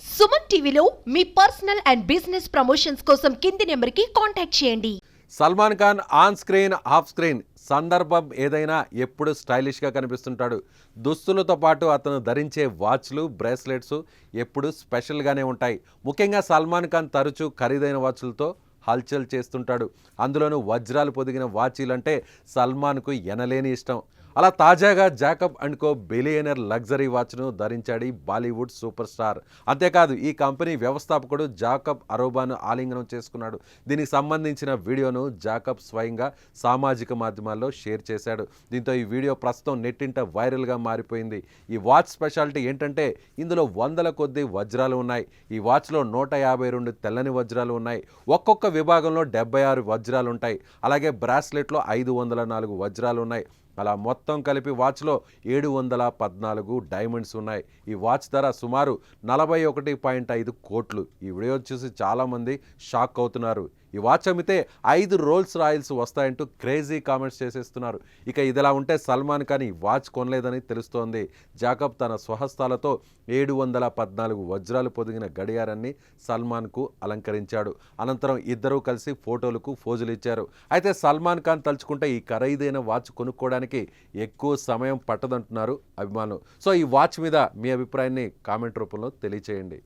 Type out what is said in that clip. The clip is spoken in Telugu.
సుమన్ టీవీలో మీ పర్సనల్ అండ్ బిజినెస్ ప్రమోషన్స్ కోసం కింది నెంబర్కి కాంటాక్ట్ చేయండి. Salman Khan on screen off screen సందర్భం ఏదైనా ఎప్పుడు స్టైలిష్గా కనిపిస్తుంటాడు. దుస్తులతో పాటు అతను ధరించే వాచ్లు, బ్రేస్లెట్స్ ఎప్పుడు స్పెషల్గానే ఉంటాయి. ముఖ్యంగా సల్మాన్ ఖాన్ తరచూ ఖరీదైన వాచ్లతో హల్చల్ చేస్తుంటాడు. అందులోనూ వజ్రాలు పొదిగిన వాచీలంటే సల్మాన్కు ఎనలేని ఇష్టం. అలా తాజాగా Jacob and co billionaire luxury వాచ్ను ధరించాడు బాలీవుడ్ సూపర్ స్టార్. అంతేకాదు ఈ కంపెనీ వ్యవస్థాపకుడు జాకబ్ అరోబాను ఆలింగనం చేసుకున్నాడు. దీనికి సంబంధించిన వీడియోను జాకబ్ స్వయంగా సామాజిక మాధ్యమాల్లో షేర్ చేశాడు. దీంతో ఈ వీడియో ప్రస్తుతం నెట్టింట వైరల్గా మారిపోయింది. ఈ వాచ్ స్పెషాలిటీ ఏంటంటే ఇందులో వందల కొద్దీ వజ్రాలు ఉన్నాయి. ఈ వాచ్లో 152 తెల్లని వజ్రాలు ఉన్నాయి. ఒక్కొక్క విభాగంలో 76 వజ్రాలు ఉంటాయి. అలాగే బ్రాస్లెట్లో 504 వజ్రాలు ఉన్నాయి. అలా మొత్తం కలిపి వాచ్లో 714 డైమండ్స్ ఉన్నాయి. ఈ వాచ్ ధర సుమారు 41.5 కోట్లు. ఈ వీడియో చూసి చాలామంది షాక్ అవుతున్నారు. ఈ వాచ్ అమ్మితే 5 రోల్స్ రాయల్స్ వస్తాయంటూ క్రేజీ కామెంట్స్ చేసేస్తున్నారు. ఇక ఇదిలా ఉంటే సల్మాన్ ఖాన్ ఈ వాచ్ కొనలేదని తెలుస్తోంది. జాకబ్ తన స్వహస్తాలతో 714 వజ్రాలు పొదిగిన గడియారాన్ని సల్మాన్కు అలంకరించాడు. అనంతరం ఇద్దరూ కలిసి ఫోటోలకు ఫోజులు ఇచ్చారు. అయితే సల్మాన్ ఖాన్ తలుచుకుంటే ఈ ఖరీదైన వాచ్ కొనుక్కోవడానికి ఎక్కువ సమయం పట్టదంటున్నారు అభిమానులు. సో ఈ వాచ్ మీద మీ అభిప్రాయాన్ని కామెంట్ రూపంలో తెలియచేయండి.